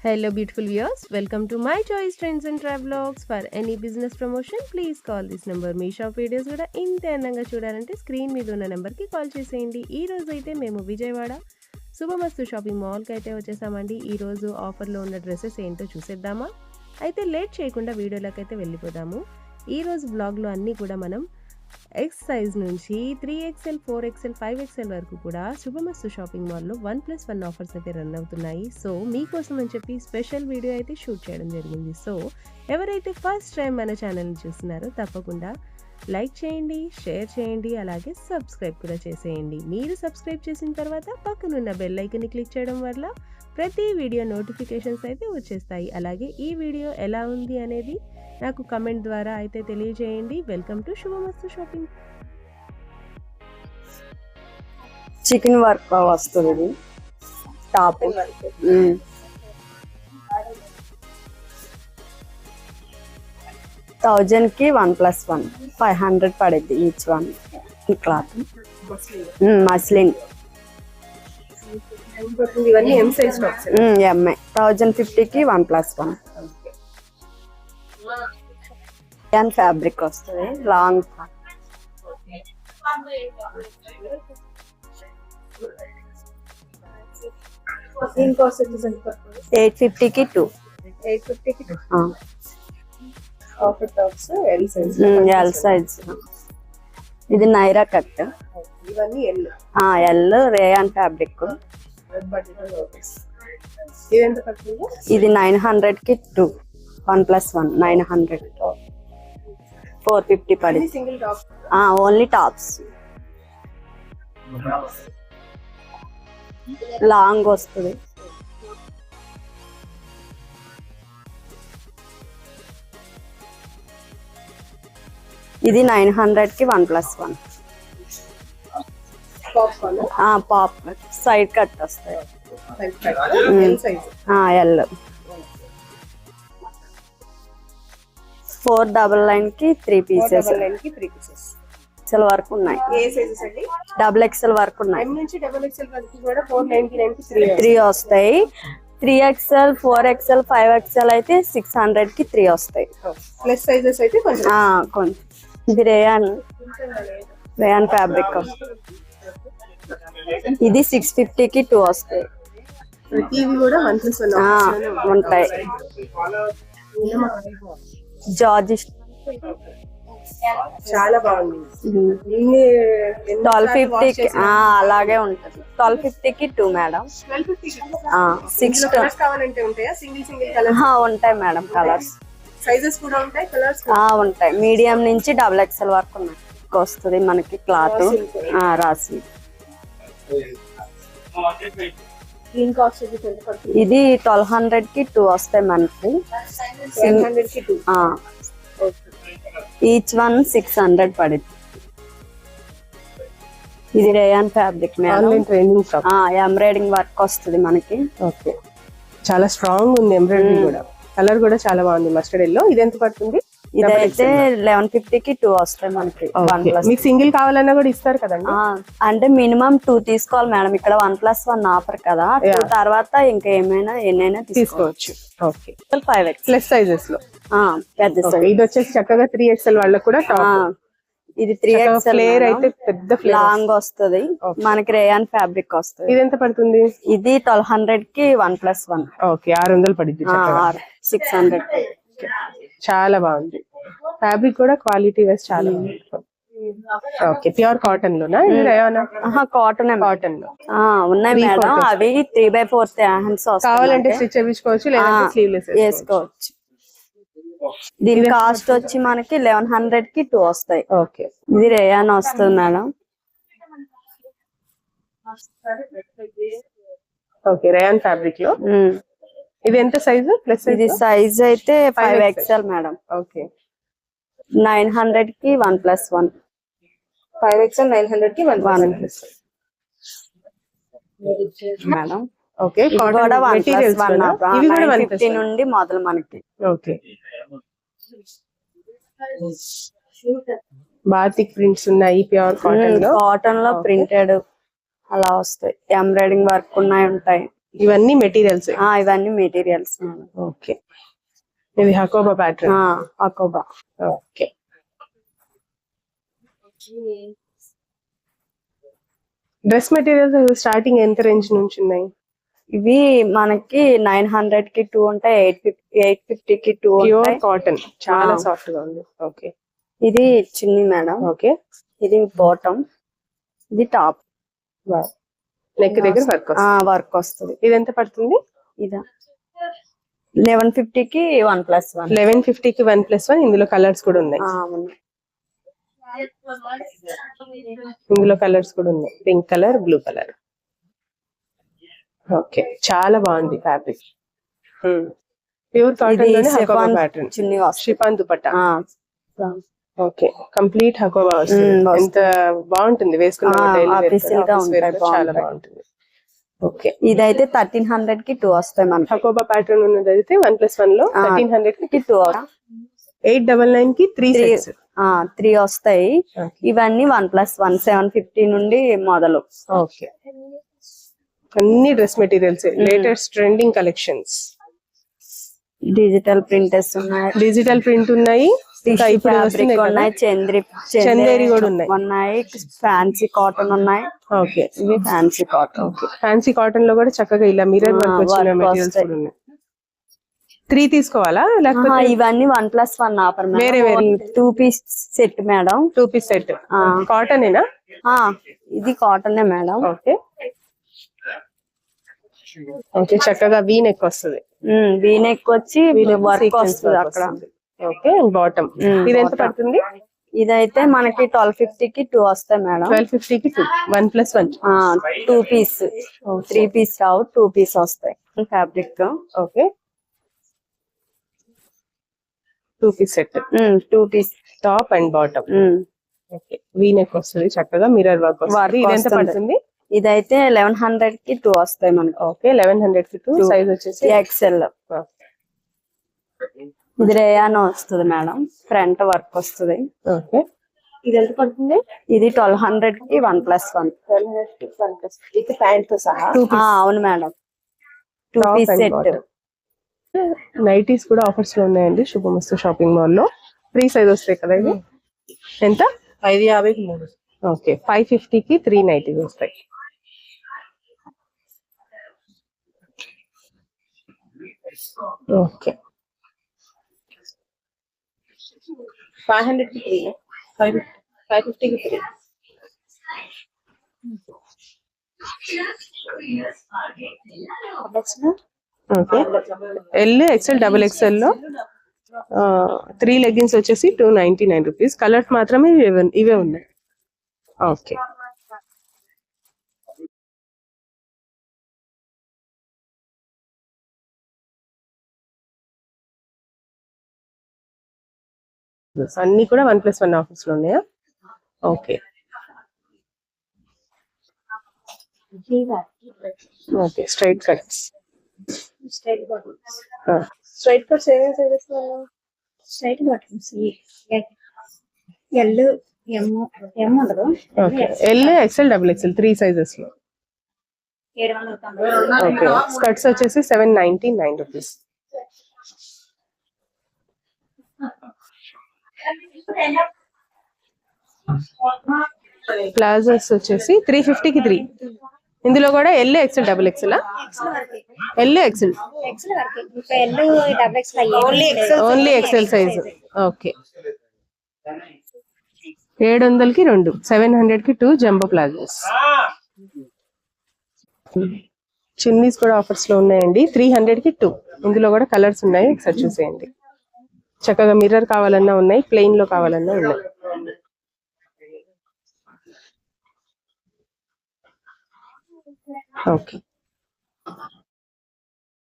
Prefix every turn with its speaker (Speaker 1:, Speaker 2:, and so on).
Speaker 1: Hello beautiful viewers, welcome to my choice trends and travelogues. For any business promotion please call this number. Me shop videos కూడా ఇంత అందంగా చూడాలంటే screen మీద ఉన్న నెంబర్కి call చేసేయండి. ఈ రోజు అయితే మేము విజయవాడ శుభమస్తు షాపింగ్ మాల్కి అయితే వచ్చేసామండి. ఈ రోజు ఆఫర్లో ఉన్న డ్రెస్సెస్ ఏంటో చూసేద్దామా? అయితే లేట్ చేయకుండా వీడియోలోకి అయితే వెళ్ళిపోదాము. ఈ రోజు బ్లాగ్లో అన్నీ కూడా మనం ఎక్స్ సైజ్ నుంచి 3XL 4XL 5XL వరకు కూడా శుభమస్తు షాపింగ్ మాల్లో 1+1 ఆఫర్స్ అయితే రన్ అవుతున్నాయి. సో మీకోసం అని చెప్పి స్పెషల్ వీడియో అయితే షూట్ చేయడం జరిగింది. సో ఎవరైతే ఫస్ట్ టైం మన ఛానల్ని చూస్తున్నారో తప్పకుండా లైక్ చేయండి, షేర్ చేయండి, అలాగే సబ్స్క్రైబ్ కూడా చేసేయండి. మీరు సబ్స్క్రైబ్ చేసిన తర్వాత పక్కనున్న బెల్ ఐకన్ని క్లిక్ చేయడం వల్ల ప్రతి వీడియో నోటిఫికేషన్స్ అయితే వచ్చేస్తాయి. అలాగే ఈ వీడియో ఎలా ఉంది అనేది నాకు కమెంట్ ద్వారా అయితే తెలియజేయండి. Welcome to Subhamastu shopping.
Speaker 2: Chicken work వస్తుంది టాప్ 1000 కి 1+1 500 పడుద్ది ఈచ్ వన్. ఈ క్లాత్ మస్లిన్ ఎంఐ 1050 కి 1+1 ఫ్యాబ్రిక్ వస్తుంది లాంగ్ 850 కి 2 ఎల్ సైజ్. ఇది Naira cut, L rayon fabric. ఇది 900 కి 2 1+1 900 450 పడి. ఓన్లీ టాప్స్ లాంగ్ వస్తుంది. ఇది 900 కి 1+1 పాప్ సైడ్ కట్ వస్తాయి. ఎల్ 499 కి 3 పీసెస్. XL వరకు ఉన్నాయి, XXL వరకు ఉన్నాయి. 3 వస్తాయి. 3XL 4XL 5XL అయితే 600 కి 3 వస్తాయి.
Speaker 3: ప్లస్ సైజెస్ అయితే
Speaker 2: కొంచెం. ఇది రేయాన్ ఫ్యాబ్రిక్. ఇది 650 కి 2 వస్తాయి. ఉంటాయి. జార్జ్
Speaker 3: చాలా బాగుంది.
Speaker 2: 1250 కి అలాగే ఉంటది. 1250 కి 2 మేడం. 6
Speaker 3: కావాలంటే ఉంటాయా? సింగిల్ కలర్స్
Speaker 2: ఉంటాయి మేడం. కలర్స్
Speaker 3: సైజెస్ కూడా ఉంటాయి, కలర్స్
Speaker 2: ఉంటాయి. మీడియం నుంచి XXL వరకు ఉన్నాయి. వస్తుంది మనకి క్లాత్ రాసి. ఇది 1200 కి 2 వస్తాయి మనకి. ఈచ్ వన్ 600 పడింది. ఇది రేయాన్ ఫ్యాబ్రిక్ ఎంబ్రాయిడింగ్ వర్క్ వస్తుంది మనకి.
Speaker 3: ఓకే, చాలా స్ట్రాంగ్ ఉంది ఎంబ్రాయిడరీ కూడా. కలర్ కూడా చాలా బాగుంది మస్టర్డ్ ఎల్లో. ఇది ఎంత పడుతుంది?
Speaker 2: ఇదైతే 1150 కి 2 వస్తాయి మనకి.
Speaker 3: మీకు సింగిల్ కావాలన్నా కూడా ఇస్తారు కదండి.
Speaker 2: అంటే మినిమం 2 తీసుకోవాలి మేడం. ఇక్కడ 1+1 ఆఫర్ కదా. తర్వాత ఇంకా ఏమైనా ఎన్నైనా తీసుకోవచ్చు.
Speaker 3: ఓకే,
Speaker 2: 5X
Speaker 3: ప్లస్ సైజెస్ లో
Speaker 2: పెద్ద సైజ్.
Speaker 3: ఇది వచ్చేసి చక్కగా 3XL వాళ్ళకి కూడా
Speaker 2: ఇది 3XL
Speaker 3: అయితే పెద్ద
Speaker 2: లాంగ్ వస్తుంది మనకి. రేయాన్ ఫ్యాబ్రిక్ వస్తుంది.
Speaker 3: ఇది ఎంత పడుతుంది?
Speaker 2: ఇది 1200 కి 1+1.
Speaker 3: ఓకే, 600 పడుతుంది.
Speaker 2: 600.
Speaker 3: చాలా బాగుంది. ఫ్యాబ్రిక్ కూడా క్వాలిటీ వైస్ చాలా బాగుంది. ఓకే, ప్యూర్ కాటన్ లోనా?
Speaker 2: కాటన్
Speaker 3: లో
Speaker 2: ఉన్నాయి మేడం. అవి 3/4 హ్యాండ్స్
Speaker 3: కావాలంటే స్టిచ్ చేయించుకోవచ్చు, లేదంటే స్లీవ్లెస్
Speaker 2: వేసుకోవచ్చు. దీని కాస్ట్ వచ్చి మనకి 1100 కి 2 వస్తాయి.
Speaker 3: ఓకే,
Speaker 2: ఇది రేయాన్ వస్తుంది మేడం.
Speaker 3: ఓకే, రేయాన్ ఫ్యాబ్రిక్ లో. ఇది ఎంత సైజు? ప్లస్
Speaker 2: ఇది సైజ్ అయితే 5XL మేడం.
Speaker 3: ఓకే,
Speaker 2: 900 కి 1+1
Speaker 3: 5XL 900 కి 1
Speaker 2: మేడం.
Speaker 3: ఓకే,
Speaker 2: ఇవి కూడా 1+1 నుండి మొదలు మనకి.
Speaker 3: ఓకే, బాతిక్ ప్రింట్స్ ఉన్నాయి. ప్యూర్ కాటన్ లో
Speaker 2: ప్రింటెడ్ అలా వస్తాయి. ఎంబ్రాయిడింగ్ వర్క్ ఉన్నాయి ఉంటాయి.
Speaker 3: ఇవన్నీ మెటీరియల్స్.
Speaker 2: ఇవన్నీ మెటీరియల్స్ మేడం.
Speaker 3: ఓకే, ఇది Hakoba pattern.
Speaker 2: Hakoba.
Speaker 3: Okay, dress materials starting ఎంత రేంజ్ నుంచి ఉన్నాయి?
Speaker 2: ఇవి మనకి 900 కి 2 ఉంటాయి, 850 కి 2
Speaker 3: ప్యూర్
Speaker 2: ఉంటాయి.
Speaker 3: కాటన్, చాలా సాఫ్ట్ గా ఉంది. ఓకే,
Speaker 2: ఇది చున్నీ మేడం.
Speaker 3: ఓకే,
Speaker 2: ఇది బాటమ్, ఇది టాప్.
Speaker 3: నెక్ దగ్గర
Speaker 2: వర్క్ వస్తుంది.
Speaker 3: ఇది ఎంత పడుతుంది?
Speaker 2: ఇదా 1150 కి 1+1.
Speaker 3: 1150 కి 1+1. ఇందులో కలర్స్ కూడా ఉన్నాయి. Pink colour, blue colour. Okay, చాలా బాగుంది ఫ్యాబ్రిక్. ప్యూర్ కాటన్ లోనే హకోబా ప్యాటర్న్,
Speaker 2: చున్నీ
Speaker 3: chiffon dupatta. Okay, complete Hakoba వస్తుంది. ఎంత బాగుంటుంది వేసుకున్న చాలా బాగుంటుంది. ఓకే,
Speaker 2: ఇదైతే 1300 కి 2 వస్తాయి మనకి.
Speaker 3: హకోబా ప్యాటర్న్ ఉన్నది అయితే 1+1 లో 1300 కి 2. 899 కి
Speaker 2: 3 వస్తాయి. ఇవన్నీ 1+1 750 నుండి మొదలు.
Speaker 3: ఓకే, అన్ని dress materials, latest trending collections.
Speaker 2: Digital printers ఉన్నాయి,
Speaker 3: డిజిటల్ ప్రింట్ ఉన్నాయి,
Speaker 2: ఉన్నాయి,
Speaker 3: చందేరి కూడా
Speaker 2: ఉన్నాయి, ఫ్యాన్సీ కాటన్ ఉన్నాయి.
Speaker 3: ఓకే,
Speaker 2: ఇవి ఫ్యాన్సీ కాటన్.
Speaker 3: ఫ్యాన్సీ కాటన్ లో కూడా చక్కగా ఇలా మిర్రర్ వర్క్ వచ్చిన మెటీరియల్స్ కూడా ఉన్నాయి. 3 తీసుకోవాలా లేకపోతే
Speaker 2: ఇవన్నీ 1+1 ఆఫర్?
Speaker 3: వేరే వేరే
Speaker 2: 2 piece set madam.
Speaker 3: 2 piece set. Cotton ఏనా?
Speaker 2: ఇది కాటన్ మేడం.
Speaker 3: ఓకే, ఓకే, చక్కగా వీ నెక్ వస్తుంది.
Speaker 2: వీ నెక్ వచ్చి వర్క్ వస్తుంది అక్కడ.
Speaker 3: Okay, bottom. ఇది ఎంత పడుతుంది?
Speaker 2: ఇదైతే మనకి 1250 కి 2 వస్తాయి మేడం.
Speaker 3: 1250 కి 2, 1+1.
Speaker 2: 2 పీస్, 3 పీస్ రావు, 2 పీస్ వస్తాయి fabric.
Speaker 3: Okay, 2 piece set,
Speaker 2: 2 piece
Speaker 3: top and bottom. Okay, V neck వస్తుంది, చక్కగా మిర్రర్ వర్క్ వస్తుంది. ఇది ఎంత పడుతుంది?
Speaker 2: ఇదైతే 1100 కి 2 వస్తాయి మనకి.
Speaker 3: ఓకే, 1100 కి 2. సైజ్ వచ్చేసి
Speaker 2: ఎక్సెల్. ఇది రేయాన్ వస్తుంది మేడం, ఫ్రంట్ వర్క్ వస్తుంది.
Speaker 3: ఓకే, ఇది ఎంత పడుతుంది?
Speaker 2: ఇది 1200 కి 1+1.
Speaker 3: 1200 కి 1+1 విత్ ప్యాంట్ తో సహా.
Speaker 2: అవును మేడం, 2 పీస్ సెట్.
Speaker 3: నైటీస్ కూడా ఆఫర్స్ లో ఉన్నాయండి శుభమస్తు షాపింగ్ మాల్ లో. 3 సైజ్ వస్తాయి కదా ఇవి. ఎంత?
Speaker 2: 550 కి 3.
Speaker 3: ఓకే, 550 కి 3 నైటీస్ వస్తాయి. ఓకే,
Speaker 2: 500 కి 3, 550 కి 3.
Speaker 3: Okay, L, XL, double XL లో 3 లెగ్గిన్స్ వచ్చేసి 299 రూపీస్. కలర్స్ మాత్రమే ఇవే ఉన్నాయి. ఓకే, అన్ని కూడా 1+1 ఆఫర్స్ లో ఉన్నాయా? Okay, okay, straight cuts.
Speaker 2: Straight cuts ఏమేమి సైజెస్? స్ట్రైట్ బాటమ్స్ ఎల్, ఎం ఉండదు.
Speaker 3: Okay, L, XL, double XL 3 sizes లో.
Speaker 2: 790.
Speaker 3: ఓకే, స్కర్ట్స్ వచ్చేసి 799 రూపీస్. ప్లాజోస్ వచ్చేసి 350 కి 3. ఇందులో కూడా L, XL, double XL. L, XL, only XL size. Okay, 700 కి 2, 700 కి 2 జంబో ప్లాజోస్. చున్నీస్ కూడా ఆఫర్స్ లో ఉన్నాయండి. 300 కి 2. ఇందులో కూడా కలర్స్ ఉన్నాయి, ఒకసారి చూసేయండి. చక్కగా మిర్రర్ కావాలన్నా ఉన్నాయి, ప్లెయిన్ లో కావాలన్నా ఉన్నాయి. ఓకే,